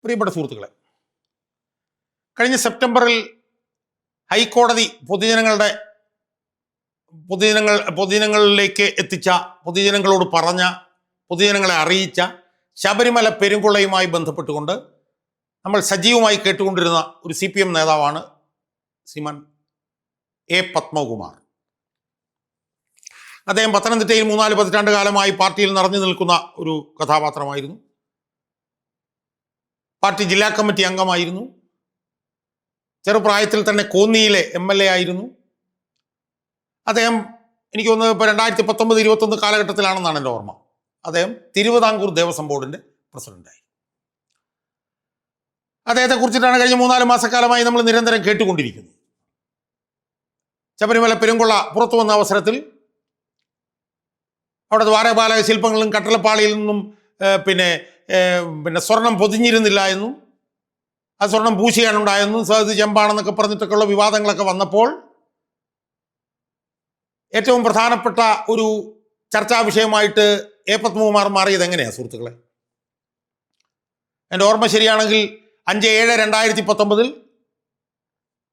പ്രിയപ്പെട്ട സുഹൃത്തുക്കളെ, കഴിഞ്ഞ സെപ്റ്റംബറിൽ ഹൈക്കോടതി പൊതുജനങ്ങളിലേക്ക് എത്തിച്ച, പൊതുജനങ്ങളോട് പറഞ്ഞ, പൊതുജനങ്ങളെ അറിയിച്ച ശബരിമല പെരുങ്കൊള്ളയുമായി ബന്ധപ്പെട്ടുകൊണ്ട് നമ്മൾ സജീവമായി കേട്ടുകൊണ്ടിരുന്ന ഒരു CPM നേതാവാണ് ശ്രീമാൻ എ പത്മകുമാർ. അദ്ദേഹം പത്തനംതിട്ടയിൽ 3-4 പതിറ്റാണ്ട് കാലമായി പാർട്ടിയിൽ നിറഞ്ഞു നിൽക്കുന്ന ഒരു കഥാപാത്രമായിരുന്നു. പാർട്ടി ജില്ലാ കമ്മിറ്റി അംഗമായിരുന്നു. ചെറുപ്രായത്തിൽ തന്നെ കോന്നിയിലെ MLA ആയിരുന്നു. അദ്ദേഹം എനിക്ക് തോന്നുന്നത് ഇപ്പോൾ 2019-21 കാലഘട്ടത്തിലാണെന്നാണ് എൻ്റെ ഓർമ്മ. അദ്ദേഹം തിരുവിതാംകൂർ ദേവസ്വം ബോർഡിൻ്റെ പ്രസിഡൻ്റായി. അദ്ദേഹത്തെക്കുറിച്ചിട്ടാണ് കഴിഞ്ഞ 3-4 മാസക്കാലമായി നമ്മൾ നിരന്തരം കേട്ടുകൊണ്ടിരിക്കുന്നത്. ശബരിമല പെരുങ്കൊള്ള പുറത്തു വന്ന അവസരത്തിൽ അവിടെ ദ്വാരപാലക ശില്പങ്ങളിലും കട്ടളപ്പാളിയിൽ നിന്നും പിന്നെ സ്വർണം പൊതിഞ്ഞിരുന്നില്ല എന്നും ആ സ്വർണം പൂശിയാണ് ഉണ്ടായെന്നും അത് ചെമ്പാണെന്നൊക്കെ പറഞ്ഞിട്ടൊക്കെയുള്ള വിവാദങ്ങളൊക്കെ വന്നപ്പോൾ ഏറ്റവും പ്രധാനപ്പെട്ട ഒരു ചർച്ചാ വിഷയമായിട്ട് എ പത്മകുമാർ മാറിയത് എങ്ങനെയാണ് സുഹൃത്തുക്കളെ? എൻ്റെ ഓർമ്മ ശരിയാണെങ്കിൽ 5/7/2019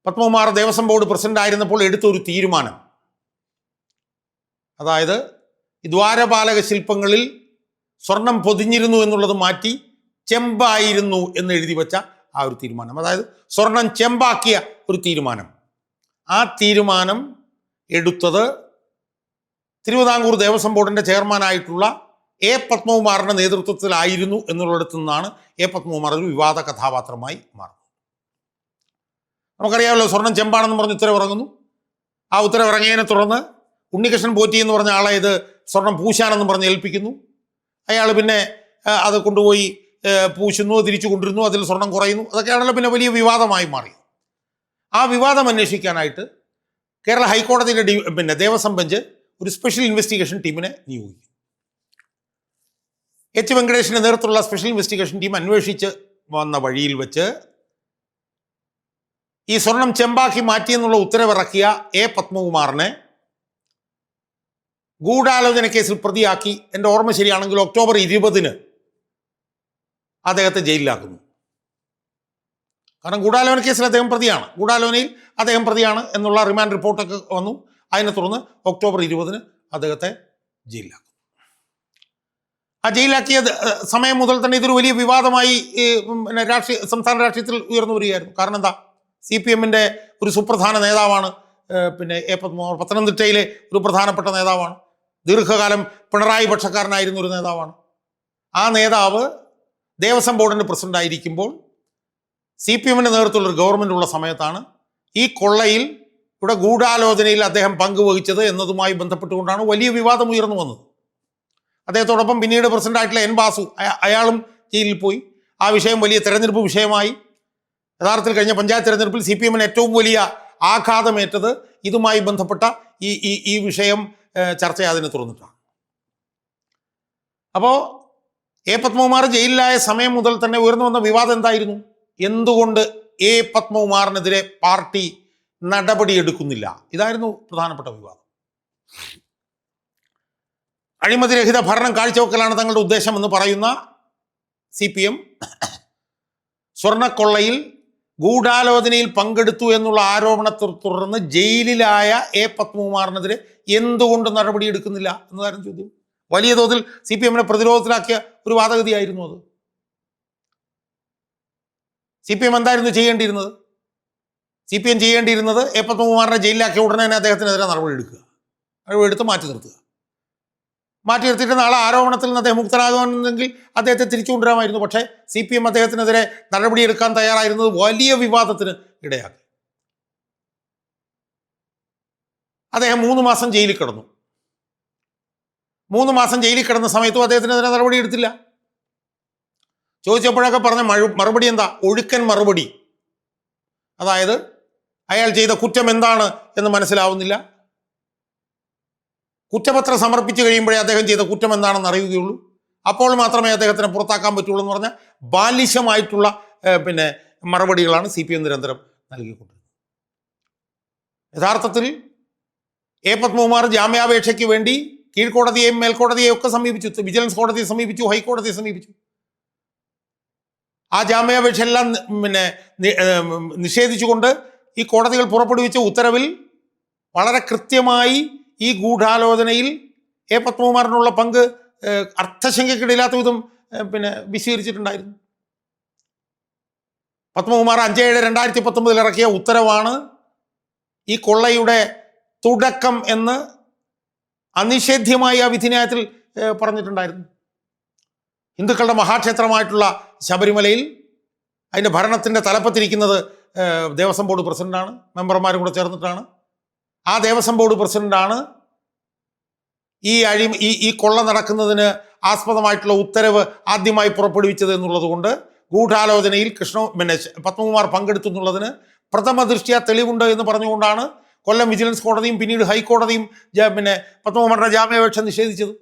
പത്മകുമാർ ദേവസ്വം ബോർഡ് പ്രസിഡന്റ് ആയിരുന്നപ്പോൾ എടുത്തൊരു തീരുമാനം, അതായത് ഈ ദ്വാരപാലക ശില്പങ്ങളിൽ സ്വർണം പൊതിഞ്ഞിരുന്നു എന്നുള്ളത് മാറ്റി ചെമ്പായിരുന്നു എന്ന് എഴുതി വെച്ച ആ ഒരു തീരുമാനം, അതായത് സ്വർണം ചെമ്പാക്കിയ ഒരു തീരുമാനം. ആ തീരുമാനം എടുത്തത് തിരുവിതാംകൂർ ദേവസ്വം ബോർഡിൻ്റെ ചെയർമാനായിട്ടുള്ള എ പത്മകുമാറിൻ്റെ നേതൃത്വത്തിലായിരുന്നു എന്നുള്ളിടത്തു നിന്നാണ് എ പത്മകുമാർ ഒരു വിവാദ കഥാപാത്രമായി മാറുന്നത്. നമുക്കറിയാമല്ലോ, സ്വർണം ചെമ്പാണെന്ന് പറഞ്ഞ് ഉത്തരവിറങ്ങുന്നു. ആ ഉത്തരവിറങ്ങിയതിനെ തുടർന്ന് ഉണ്ണികൃഷ്ണൻ പോറ്റി എന്ന് പറഞ്ഞ ആളെ ഇത് സ്വർണം പൂശാനെന്ന് പറഞ്ഞ് ഏൽപ്പിക്കുന്നു. അയാൾ പിന്നെ അത് കൊണ്ടുപോയി പൂശുന്നു, തിരിച്ചു കൊണ്ടിരുന്നു, അതിൽ സ്വർണം കുറയുന്നു. അതൊക്കെയാണല്ലോ പിന്നെ വലിയ വിവാദമായി മാറി. ആ വിവാദം അന്വേഷിക്കാനായിട്ട് കേരള ഹൈക്കോടതിയുടെ ദേവസ്വം ബെഞ്ച് ഒരു സ്പെഷ്യൽ ഇൻവെസ്റ്റിഗേഷൻ ടീമിനെ നിയോഗിക്കും. H. വെങ്കടേഷിൻ്റെ നേതൃത്വത്തിലുള്ള സ്പെഷ്യൽ ഇൻവെസ്റ്റിഗേഷൻ ടീം അന്വേഷിച്ച് വന്ന വഴിയിൽ വെച്ച് ഈ സ്വർണം ചെമ്പാക്കി മാറ്റിയെന്നുള്ള ഉത്തരവിറക്കിയ എ പത്മകുമാറിനെ ഗൂഢാലോചന കേസിൽ പ്രതിയാക്കി. എൻ്റെ ഓർമ്മ ശരിയാണെങ്കിൽ ഒക്ടോബർ 20 അദ്ദേഹത്തെ ജയിലിലാക്കുന്നു. കാരണം ഗൂഢാലോചന കേസിൽ അദ്ദേഹം പ്രതിയാണ്, ഗൂഢാലോചനയിൽ അദ്ദേഹം പ്രതിയാണ് എന്നുള്ള റിമാൻഡ് റിപ്പോർട്ടൊക്കെ വന്നു. അതിനെ തുടർന്ന് ഒക്ടോബർ 20 അദ്ദേഹത്തെ ജയിലിലാക്കും. ആ ജയിലിലാക്കിയ സമയം മുതൽ തന്നെ ഇതൊരു വലിയ വിവാദമായി സംസ്ഥാന രാഷ്ട്രീയത്തിൽ ഉയർന്നു വരികയായിരുന്നു. കാരണം എന്താ, CPMൻ്റെ ഒരു സുപ്രധാന നേതാവാണ് എ പത്മകുമാർ. പത്തനംതിട്ടയിലെ ഒരു പ്രധാനപ്പെട്ട നേതാവാണ്. ദീർഘകാലം പിണറായി പക്ഷക്കാരനായിരുന്ന ഒരു നേതാവാണ്. ആ നേതാവ് ദേവസ്വം ബോർഡിൻ്റെ പ്രസിഡൻ്റായിരിക്കുമ്പോൾ CPMൻ്റെ നേതൃത്വത്തിലുള്ള ഒരു ഗവൺമെൻറ് ഉള്ള സമയത്താണ് ഈ കൊള്ളയിൽ ഇവിടെ ഗൂഢാലോചനയിൽ അദ്ദേഹം പങ്കുവഹിച്ചത് എന്നതുമായി ബന്ധപ്പെട്ടുകൊണ്ടാണ് വലിയ വിവാദം ഉയർന്നു വന്നത്. അദ്ദേഹത്തോടൊപ്പം പിന്നീട് പ്രസിഡൻ്റായിട്ടുള്ള N. വാസു, അയാളും ജയിലിൽ പോയി. ആ വിഷയം വലിയ തെരഞ്ഞെടുപ്പ് വിഷയമായി. യഥാർത്ഥത്തിൽ കഴിഞ്ഞ പഞ്ചായത്ത് തെരഞ്ഞെടുപ്പിൽ CPMന് ഏറ്റവും വലിയ ആഘാതമേറ്റത് ഇതുമായി ബന്ധപ്പെട്ട ഈ വിഷയം ചർച്ച ചെയ്യാതിനെ തുറന്നിട്ടാണ്. അപ്പോൾ എ പത്മകുമാർ ജയിലിലായ സമയം മുതൽ തന്നെ ഉയർന്നു വന്ന വിവാദം എന്തായിരുന്നു? എന്തുകൊണ്ട് എ പത്മകുമാറിനെതിരെ പാർട്ടി നടപടിയെടുക്കുന്നില്ല? ഇതായിരുന്നു പ്രധാനപ്പെട്ട വിവാദം. അഴിമതിരഹിത ഭരണം കാഴ്ചവെക്കലാണ് തങ്ങളുടെ ഉദ്ദേശം എന്ന് പറയുന്ന CPM സ്വർണ്ണക്കൊള്ളയിൽ ഗൂഢാലോചനയിൽ പങ്കെടുത്തു എന്നുള്ള ആരോപണത്തെ തുടർന്ന് ജയിലിലായ എ പത്മകുമാറിനെതിരെ എന്തുകൊണ്ട് നടപടിയെടുക്കുന്നില്ല എന്നതായിരുന്നു ചോദ്യം. വലിയ തോതിൽ CPMനെ പ്രതിരോധത്തിലാക്കിയ ഒരു വാദഗതിയായിരുന്നു അത്. CPM എന്തായിരുന്നു ചെയ്യേണ്ടിയിരുന്നത്? CPM ചെയ്യേണ്ടിയിരുന്നത് എ പത്മകുമാറിനെ ജയിലിലാക്കിയ ഉടനെ തന്നെ അദ്ദേഹത്തിനെതിരെ നടപടിയെടുക്കുക, എടുത്ത് മാറ്റി നിർത്തുക. മാറ്റി നിർത്തിയിട്ട് നാളെ ആരോപണത്തിൽ നിന്ന് അദ്ദേഹം മുക്തനാകുമെന്നെങ്കിൽ അദ്ദേഹത്തെ തിരിച്ചു കൊണ്ടുവരാമായിരുന്നു. പക്ഷേ CPM അദ്ദേഹത്തിനെതിരെ നടപടിയെടുക്കാൻ തയ്യാറായിരുന്നത് വലിയ വിവാദത്തിന് ഇടയാക്കി. അദ്ദേഹം 3 മാസം ജയിലിൽ കിടന്നു. 3 മാസം ജയിലിൽ കിടന്ന സമയത്തും അദ്ദേഹത്തിനെതിരെ നടപടിയെടുത്തില്ല. ചോദിച്ചപ്പോഴൊക്കെ പറഞ്ഞ മറുപടി എന്താ? ഒഴുക്കൻ മറുപടി. അതായത് അയാൾ ചെയ്ത കുറ്റം എന്താണ് എന്ന് മനസ്സിലാവുന്നില്ല, കുറ്റപത്രം സമർപ്പിച്ചു കഴിയുമ്പോഴേ അദ്ദേഹം ചെയ്ത കുറ്റം എന്താണെന്ന് അറിയുകയുള്ളൂ, അപ്പോൾ മാത്രമേ അദ്ദേഹത്തിനെ പുറത്താക്കാൻ പറ്റുള്ളൂ എന്ന് പറഞ്ഞാൽ ബാലിശമായിട്ടുള്ള മറുപടികളാണ് CPM നിരന്തരം നൽകിക്കൊണ്ടിരുന്നത്. യഥാർത്ഥത്തിൽ എ പത്മകുമാർ ജാമ്യാപേക്ഷയ്ക്ക് വേണ്ടി കീഴ്ക്കോടതിയെയും മേൽക്കോടതിയെയും ഒക്കെ സമീപിച്ചു, വിജിലൻസ് കോടതിയെ സമീപിച്ചു, ഹൈക്കോടതിയെ സമീപിച്ചു. ആ ജാമ്യാപേക്ഷ എല്ലാം പിന്നെ നിഷേധിച്ചുകൊണ്ട് ഈ കോടതികൾ പുറപ്പെടുവിച്ച ഉത്തരവിൽ വളരെ കൃത്യമായി ഈ ഗൂഢാലോചനയിൽ എ പത്മകുമാറിനുള്ള പങ്ക് അർത്ഥശങ്കയ്ക്കിടയില്ലാത്ത വിധം പിന്നെ വിശദീകരിച്ചിട്ടുണ്ടായിരുന്നു. പത്മകുമാർ 5/7/2019 ഇറക്കിയ ഉത്തരവാണ് ഈ കൊള്ളയുടെ തുടക്കം എന്ന് അനിഷേധ്യമായി ആ വിധിന്യായത്തിൽ പറഞ്ഞിട്ടുണ്ടായിരുന്നു. ഹിന്ദുക്കളുടെ മഹാക്ഷേത്രമായിട്ടുള്ള ശബരിമലയിൽ അതിൻ്റെ ഭരണത്തിൻ്റെ തലപ്പത്തിരിക്കുന്നത് ദേവസ്വം ബോർഡ് പ്രസിഡന്റാണ്, മെമ്പർമാരും കൂടെ ചേർന്നിട്ടാണ്. ആ ദേവസ്വം ബോർഡ് പ്രസിഡന്റാണ് ഈ കൊള്ള നടക്കുന്നതിന് ആസ്പദമായിട്ടുള്ള ഉത്തരവ് ആദ്യമായി പുറപ്പെടുവിച്ചത് എന്നുള്ളത് കൊണ്ട് ഗൂഢാലോചനയിൽ പത്മകുമാർ പങ്കെടുത്തു എന്നുള്ളതിന് പ്രഥമ ദൃഷ്ട്യാ തെളിവുണ്ട് എന്ന് പറഞ്ഞുകൊണ്ടാണ് കൊല്ലം വിജിലൻസ് കോടതിയും പിന്നീട് ഹൈക്കോടതിയും പത്മകുമാറിന്റെ ജാമ്യാപേക്ഷ നിഷേധിച്ചത്.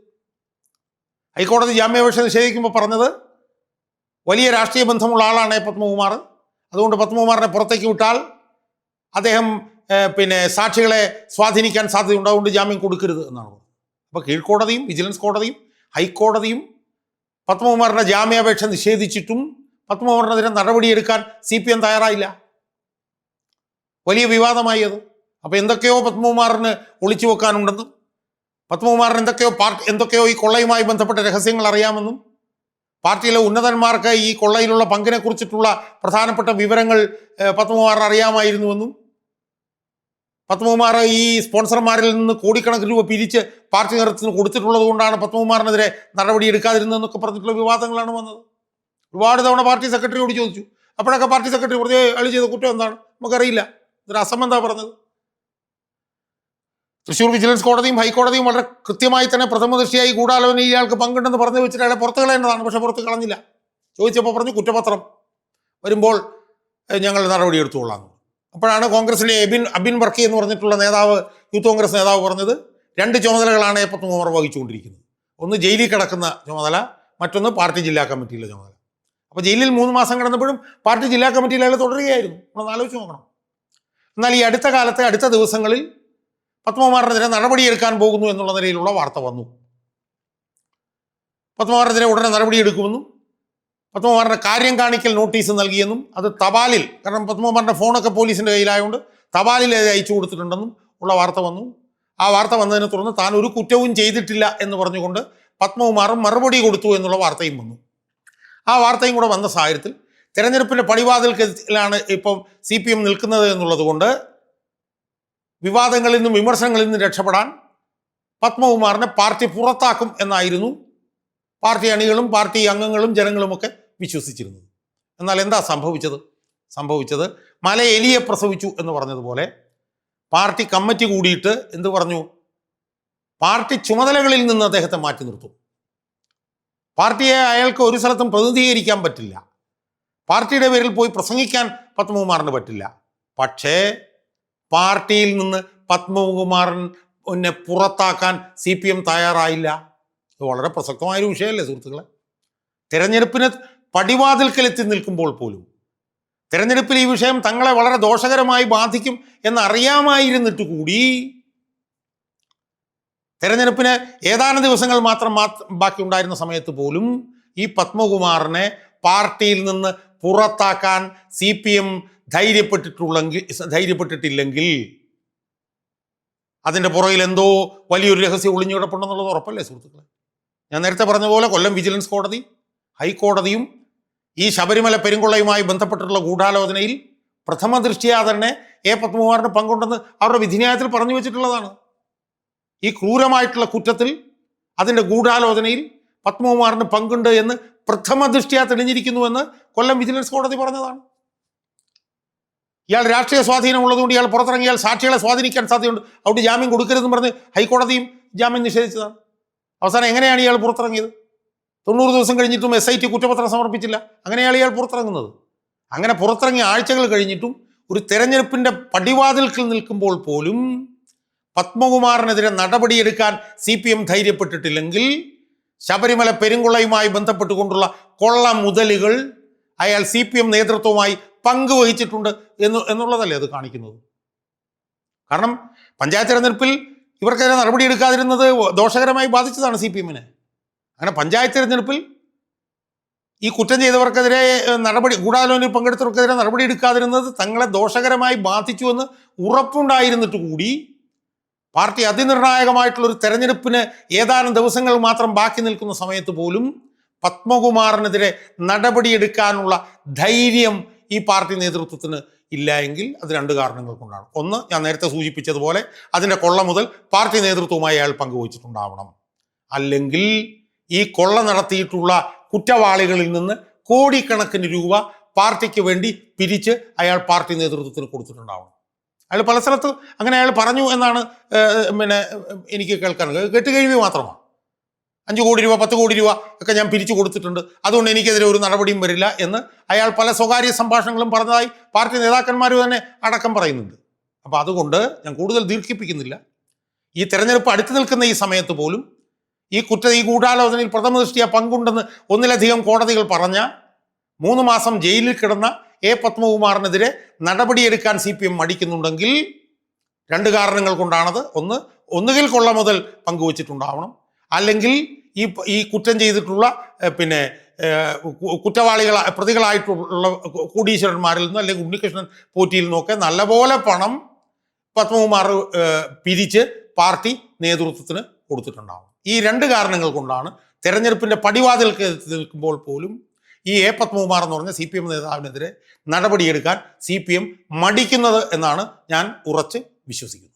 ഹൈക്കോടതി ജാമ്യാപേക്ഷ നിഷേധിക്കുമ്പോൾ പറഞ്ഞത് വലിയ രാഷ്ട്രീയ ബന്ധമുള്ള ആളാണ് പത്മകുമാർ, അതുകൊണ്ട് പത്മകുമാറിനെ പുറത്തേക്ക് വിട്ടാൽ അദ്ദേഹം സാക്ഷികളെ സ്വാധീനിക്കാൻ സാധ്യതയുണ്ട്, അതുകൊണ്ട് ജാമ്യം കൊടുക്കരുത് എന്നാണ്. അപ്പോൾ കീഴ്ക്കോടതിയും വിജിലൻസ് കോടതിയും ഹൈക്കോടതിയും പത്മകുമാറിന്റെ ജാമ്യാപേക്ഷ നിഷേധിച്ചിട്ടും പത്മകുമാറിനെതിരെ നടപടിയെടുക്കാൻ CPM തയ്യാറായില്ല. വലിയ വിവാദമായി അത്. അപ്പോൾ എന്തൊക്കെയോ പത്മകുമാറിന് ഒളിച്ചു വെക്കാനുണ്ടെന്നും പത്മകുമാറിന് എന്തൊക്കെയോ ഈ കൊള്ളയുമായി ബന്ധപ്പെട്ട രഹസ്യങ്ങൾ അറിയാമെന്നും പാർട്ടിയിലെ ഉന്നതന്മാർക്ക് ഈ കൊള്ളയിലുള്ള പങ്കിനെ കുറിച്ചിട്ടുള്ള പ്രധാനപ്പെട്ട വിവരങ്ങൾ പത്മകുമാർ അറിയാമായിരുന്നുവെന്നും പത്മകുമാർ ഈ സ്പോൺസർമാരിൽ നിന്ന് കോടിക്കണക്കിന് രൂപ പിരിച്ച് പാർട്ടി നേതൃത്വത്തിന് കൊടുത്തിട്ടുള്ളത് കൊണ്ടാണ് പത്മകുമാറിനെതിരെ നടപടിയെടുക്കാതിരുന്നതെന്നൊക്കെ പറഞ്ഞിട്ടുള്ള വിവാദങ്ങളാണ് വന്നത്. ഒരുപാട് തവണ പാർട്ടി സെക്രട്ടറിയോട് ചോദിച്ചു. അപ്പോഴൊക്കെ പാർട്ടി സെക്രട്ടറി പറഞ്ഞു അയാൾ ചെയ്ത കുറ്റം എന്താണ് നമുക്കറിയില്ല, ഇതൊരു അസംബന്ധമാണ് പറഞ്ഞത്. തൃശ്ശൂർ വിജിലൻസ് കോടതിയും ഹൈക്കോടതിയും വളരെ കൃത്യമായി തന്നെ പ്രഥമ ദൃഷ്ടിയായി ഗൂഢാലോചന ഇയാൾക്ക് പങ്കുണ്ടെന്ന് പറഞ്ഞു വെച്ചിട്ട് അയാളെ പുറത്ത് കളയേണ്ടതാണ്. പക്ഷെ പുറത്ത് കളഞ്ഞില്ല. ചോദിച്ചപ്പോൾ പറഞ്ഞു കുറ്റപത്രം വരുമ്പോൾ ഞങ്ങൾ നടപടി എടുത്തുകൊള്ളാം. അപ്പോഴാണ് കോൺഗ്രസിലെ അബിൻ വർക്കി എന്ന് പറഞ്ഞിട്ടുള്ള നേതാവ്, യൂത്ത് കോൺഗ്രസ് നേതാവ് പറഞ്ഞത് 2 ചുമതലകളാണ് പത്മകുമാർ വഹിച്ചുകൊണ്ടിരിക്കുന്നത്. ഒന്ന് ജയിലിൽ കിടക്കുന്ന ചുമതല, മറ്റൊന്ന് പാർട്ടി ജില്ലാ കമ്മിറ്റിയിലെ ചുമതല. അപ്പോൾ ജയിലിൽ 3 മാസം കിടന്നപ്പോഴും പാർട്ടി ജില്ലാ കമ്മിറ്റിയിൽ അയാൾ തുടരുകയായിരുന്നു. നമ്മളൊന്ന് ആലോചിച്ച് നോക്കണം. എന്നാൽ ഈ അടുത്ത ദിവസങ്ങളിൽ പത്മകുമാറിനെതിരെ നടപടിയെടുക്കാൻ പോകുന്നു എന്നുള്ള നിലയിലുള്ള വാർത്ത വന്നു. പത്മകുമാറിനെതിരെ ഉടനെ നടപടിയെടുക്കുമെന്നും പത്മകുമാറിന്റെ കാര്യം കാണിക്കൽ നോട്ടീസ് നൽകിയെന്നും അത് തപാലിൽ, കാരണം പത്മകുമാറിന്റെ ഫോണൊക്കെ പോലീസിന്റെ കയ്യിലായതുകൊണ്ട് തപാലിൽ അയച്ചു കൊടുത്തിട്ടുണ്ടെന്നും ഉള്ള വാർത്ത വന്നു. ആ വാർത്ത വന്നതിനെ തുടർന്ന് താൻ ഒരു കുറ്റവും ചെയ്തിട്ടില്ല എന്ന് പറഞ്ഞുകൊണ്ട് പത്മകുമാറും മറുപടി കൊടുത്തു എന്നുള്ള വാർത്തയും വന്നു. ആ വാർത്തയും കൂടെ വന്ന സാഹചര്യത്തിൽ തെരഞ്ഞെടുപ്പിന്റെ പടിവാതിൽക്കലാണ് ഇപ്പം CPM നിൽക്കുന്നത് എന്നുള്ളത് കൊണ്ട് വിവാദങ്ങളിൽ നിന്നും വിമർശനങ്ങളിൽ നിന്നും രക്ഷപ്പെടാൻ പത്മകുമാറിനെ പാർട്ടി പുറത്താക്കും എന്നായിരുന്നു പാർട്ടി അണികളും പാർട്ടി അംഗങ്ങളും ജനങ്ങളുമൊക്കെ വിശ്വസിച്ചിരുന്നത്. എന്നാൽ എന്താ സംഭവിച്ചത് മല എലിയെ പ്രസവിച്ചു എന്ന് പറഞ്ഞതുപോലെ പാർട്ടി കമ്മിറ്റി കൂടിയിട്ട് എന്ത് പറഞ്ഞു, പാർട്ടി ചുമതലകളിൽ നിന്ന് അദ്ദേഹത്തെ മാറ്റി നിർത്തും. പാർട്ടിയെ അയാൾക്ക് ഒരു സ്ഥലത്തും പ്രതിനിധീകരിക്കാൻ പറ്റില്ല, പാർട്ടിയുടെ പേരിൽ പോയി പ്രസംഗിക്കാൻ പത്മകുമാറിന് പറ്റില്ല. പക്ഷേ പാർട്ടിയിൽ നിന്ന് പത്മകുമാറിനെ പുറത്താക്കാൻ CPM തയ്യാറായില്ല. ഇത് വളരെ പ്രസക്തമായൊരു വിഷയമല്ലേ സുഹൃത്തുക്കളെ. തെരഞ്ഞെടുപ്പിന് പടിവാതിൽക്കലെത്തി നിൽക്കുമ്പോൾ പോലും തെരഞ്ഞെടുപ്പിൽ ഈ വിഷയം തങ്ങളെ വളരെ ദോഷകരമായി ബാധിക്കും എന്നറിയാമായിരുന്നിട്ട് കൂടി തെരഞ്ഞെടുപ്പിന് ഏതാനും ദിവസങ്ങൾ മാത്രം ബാക്കിയുണ്ടായിരുന്ന സമയത്ത് പോലും ഈ പത്മകുമാറിനെ പാർട്ടിയിൽ നിന്ന് പുറത്താക്കാൻ CPM ധൈര്യപ്പെട്ടിട്ടില്ലെങ്കിൽ അതിൻ്റെ പുറകിൽ എന്തോ വലിയൊരു രഹസ്യം ഒളിഞ്ഞു കിടപ്പുണ്ടെന്നുള്ളത് ഉറപ്പല്ലേ സുഹൃത്തുക്കളെ. ഞാൻ നേരത്തെ പറഞ്ഞ പോലെ കൊല്ലം വിജിലൻസ് കോടതി ഹൈക്കോടതിയും ഈ ശബരിമല പെരുങ്കൊള്ളയുമായി ബന്ധപ്പെട്ടിട്ടുള്ള ഗൂഢാലോചനയിൽ പ്രഥമ ദൃഷ്ട്യാ തന്നെ പത്മകുമാറിന് പങ്കുണ്ടെന്ന് അവരുടെ വിധിന്യായത്തിൽ പറഞ്ഞു വെച്ചിട്ടുള്ളതാണ്. ഈ ക്രൂരമായിട്ടുള്ള കുറ്റത്തിൽ അതിൻ്റെ ഗൂഢാലോചനയിൽ പത്മകുമാറിന് പങ്കുണ്ട് എന്ന് പ്രഥമ ദൃഷ്ട്യാ തെളിഞ്ഞിരിക്കുന്നുവെന്ന് കൊല്ലം വിജിലൻസ് കോടതി പറഞ്ഞതാണ്. ഇയാൾ രാഷ്ട്രീയ സ്വാധീനം ഉള്ളതുകൊണ്ട് ഇയാൾ പുറത്തിറങ്ങിയാൽ സാക്ഷികളെ സ്വാധീനിക്കാൻ സാധ്യതയുണ്ട്, അവിടെ ജാമ്യം കൊടുക്കരുതെന്ന് പറഞ്ഞ് ഹൈക്കോടതിയും ജാമ്യം നിഷേധിച്ചതാണ്. അവസാനം എങ്ങനെയാണ് ഇയാൾ പുറത്തിറങ്ങിയത്? 90 ദിവസം കഴിഞ്ഞിട്ടും SIT കുറ്റപത്രം സമർപ്പിച്ചില്ല. അങ്ങനെയാണ് ഇയാൾ പുറത്തിറങ്ങുന്നത്. അങ്ങനെ പുറത്തിറങ്ങിയ ആഴ്ചകൾ കഴിഞ്ഞിട്ടും ഒരു തെരഞ്ഞെടുപ്പിൻ്റെ പടിവാതിൽക്കൽ നിൽക്കുമ്പോൾ പോലും പത്മകുമാറിനെതിരെ നടപടിയെടുക്കാൻ CPM ധൈര്യപ്പെട്ടിട്ടില്ലെങ്കിൽ ശബരിമല പെരുങ്കൊള്ളയുമായി ബന്ധപ്പെട്ടുകൊണ്ടുള്ള കൊള്ള മുതലുകൾ അയാൾ CPM നേതൃത്വവുമായി പങ്കുവഹിച്ചിട്ടുണ്ട് എന്നുള്ളതല്ലേ അത് കാണിക്കുന്നത്. കാരണം പഞ്ചായത്ത് തെരഞ്ഞെടുപ്പിൽ ഇവർക്കെതിരെ നടപടിയെടുക്കാതിരുന്നത് ദോഷകരമായി ബാധിച്ചതാണ് CPM-നെ. അങ്ങനെ പഞ്ചായത്ത് തെരഞ്ഞെടുപ്പിൽ ഈ കുറ്റം ചെയ്തവർക്കെതിരെ ഗൂഢാലോചനയിൽ പങ്കെടുത്തവർക്കെതിരെ നടപടി എടുക്കാതിരുന്നത് തങ്ങളെ ദോഷകരമായി ബാധിച്ചുവെന്ന് ഉറപ്പുണ്ടായിരുന്നിട്ട് കൂടി പാർട്ടി അതിനിർണായകമായിട്ടുള്ളൊരു തെരഞ്ഞെടുപ്പിന് ഏതാനും ദിവസങ്ങൾ മാത്രം ബാക്കി നിൽക്കുന്ന സമയത്ത് പോലും പത്മകുമാറിനെതിരെ നടപടിയെടുക്കാനുള്ള ധൈര്യം ഈ പാർട്ടി നേതൃത്വത്തിന് ഇല്ല എങ്കിൽ അത് 2 കാരണങ്ങൾ കൊണ്ടാണ്. ഒന്ന്, ഞാൻ നേരത്തെ സൂചിപ്പിച്ചതുപോലെ അതിൻ്റെ കൊള്ള മുതൽ പാർട്ടി നേതൃത്വവുമായി അയാൾ പങ്കുവച്ചിട്ടുണ്ടാവണം. അല്ലെങ്കിൽ ഈ കൊള്ള നടത്തിയിട്ടുള്ള കുറ്റവാളികളിൽ നിന്ന് കോടിക്കണക്കിന് രൂപ പാർട്ടിക്ക് വേണ്ടി പിരിച്ച് അയാൾ പാർട്ടി നേതൃത്വത്തിന് കൊടുത്തിട്ടുണ്ടാവണം. അയാൾ പല സ്ഥലത്ത് അങ്ങനെ അയാൾ പറഞ്ഞു എന്നാണ് എനിക്ക് കേൾക്കാൻ കേട്ടുകേഴ്വി മാത്രമാണ്. 5 കോടി രൂപ 10 കോടി രൂപ ഒക്കെ ഞാൻ പിരിച്ചു കൊടുത്തിട്ടുണ്ട്, അതുകൊണ്ട് എനിക്കെതിരെ ഒരു നടപടിയും വരില്ല എന്ന് അയാൾ പല സ്വകാര്യ സംഭാഷണങ്ങളും പറഞ്ഞതായി പാർട്ടി നേതാക്കന്മാർ തന്നെ അടക്കം പറയുന്നുണ്ട്. അപ്പോൾ അതുകൊണ്ട് ഞാൻ കൂടുതൽ ദീർഘിപ്പിക്കുന്നില്ല. ഈ തെരഞ്ഞെടുപ്പ് അടുത്ത് നിൽക്കുന്ന ഈ സമയത്ത് പോലും ഈ ഗൂഢാലോചനയിൽ പ്രഥമ ദൃഷ്ടിയ പങ്കുണ്ടെന്ന് ഒന്നിലധികം കോടതികൾ പറഞ്ഞ 3 മാസം ജയിലിൽ കിടന്ന എ പത്മകുമാറിനെതിരെ നടപടിയെടുക്കാൻ CPM മടിക്കുന്നുണ്ടെങ്കിൽ 2 കാരണങ്ങൾ കൊണ്ടാണത്. ഒന്നുകിൽ കൊള്ള മുതൽ പങ്കുവച്ചിട്ടുണ്ടാവണം, അല്ലെങ്കിൽ ഈ കുറ്റം ചെയ്തിട്ടുള്ള പ്രതികളായിട്ടുള്ള കോടീശ്വരന്മാരിൽ നിന്ന് അല്ലെങ്കിൽ ഉണ്ണികൃഷ്ണൻ പോറ്റിയിൽ നിന്നൊക്കെ നല്ലപോലെ പണം പത്മകുമാർ പിരിച്ച് പാർട്ടി നേതൃത്വത്തിന് കൊടുത്തിട്ടുണ്ടാവും. ഈ 2 കാരണങ്ങൾ കൊണ്ടാണ് തെരഞ്ഞെടുപ്പിൻ്റെ പടിവാതിൽക്ക് നിൽക്കുമ്പോൾ പോലും ഈ എ പത്മകുമാർ എന്ന് പറഞ്ഞ CPM നേതാവിനെതിരെ നടപടിയെടുക്കാൻ CPM മടിക്കുന്നത് എന്നാണ് ഞാൻ ഉറച്ച് വിശ്വസിക്കുന്നത്.